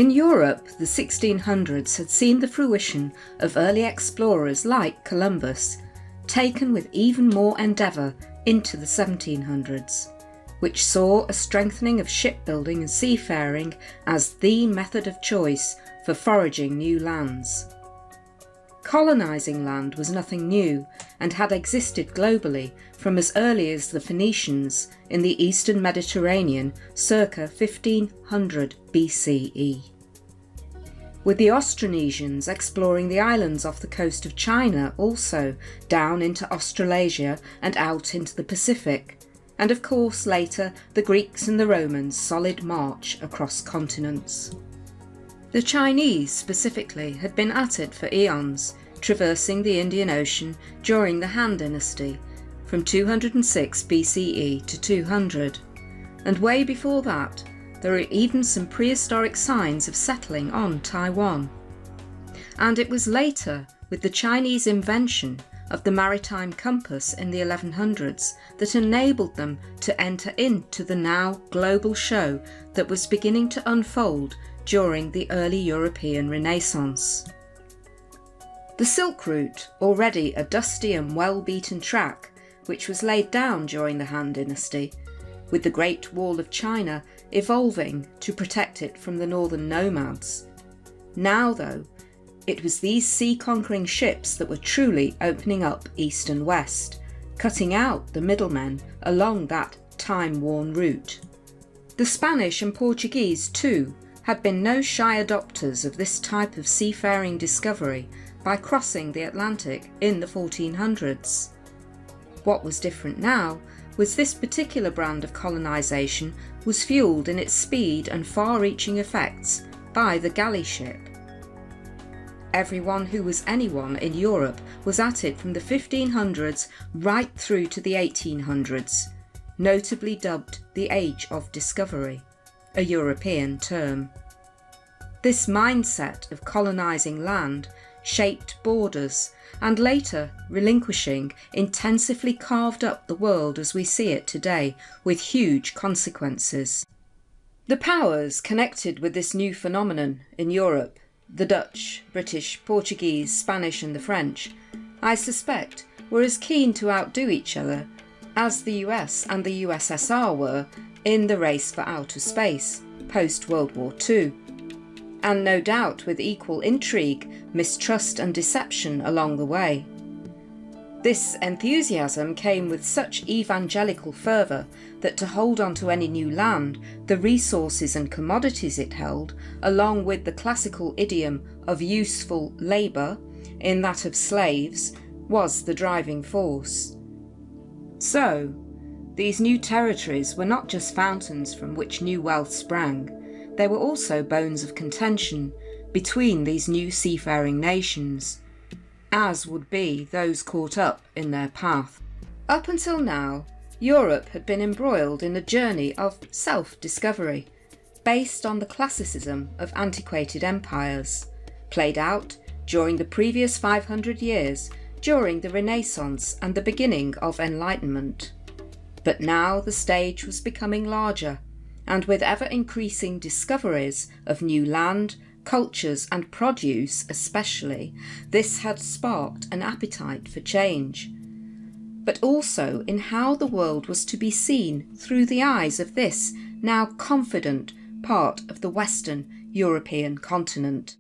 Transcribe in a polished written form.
In Europe, the 1600s had seen the fruition of early explorers like Columbus, taken with even more endeavour into the 1700s, which saw a strengthening of shipbuilding and seafaring as the method of choice for foraging new lands. Colonising land was nothing new and had existed globally from as early as the Phoenicians in the eastern Mediterranean circa 1500 BCE. With the Austronesians exploring the islands off the coast of China also down into Australasia and out into the Pacific, and of course later the Greeks and the Romans' solid march across continents. The Chinese specifically had been at it for eons, traversing the Indian Ocean during the Han Dynasty from 206 BCE to 200, and way before that there are even some prehistoric signs of settling on Taiwan. And it was later, with the Chinese invention of the maritime compass in the 1100s, that enabled them to enter into the now global show that was beginning to unfold during the early European Renaissance. The Silk Route, already a dusty and well-beaten track, which was laid down during the Han Dynasty, with the Great Wall of China evolving to protect it from the northern nomads. Now, though, it was these sea-conquering ships that were truly opening up east and west, cutting out the middlemen along that time-worn route. The Spanish and Portuguese, too, had been no shy adopters of this type of seafaring discovery by crossing the Atlantic in the 1400s. What was different now was this particular brand of colonisation was fuelled in its speed and far-reaching effects by the galley ship. Everyone who was anyone in Europe was at it from the 1500s right through to the 1800s, notably dubbed the Age of Discovery, a European term. This mindset of colonising land shaped borders and later, relinquishing, intensively carved up the world as we see it today with huge consequences. The powers connected with this new phenomenon in Europe, the Dutch, British, Portuguese, Spanish and the French, I suspect were as keen to outdo each other as the US and the USSR were in the race for outer space post-World War II. And no doubt with equal intrigue, mistrust and deception along the way. This enthusiasm came with such evangelical fervour that to hold on to any new land, the resources and commodities it held, along with the classical idiom of useful labour, in that of slaves, was the driving force. So, these new territories were not just fountains from which new wealth sprang, they were also bones of contention between these new seafaring nations, as would be those caught up in their path. Up until now, Europe had been embroiled in a journey of self-discovery, based on the classicism of antiquated empires, played out during the previous 500 years during the Renaissance and the beginning of Enlightenment. But now the stage was becoming larger, and with ever-increasing discoveries of new land, cultures and produce especially, this had sparked an appetite for change, but also in how the world was to be seen through the eyes of this now confident part of the Western European continent.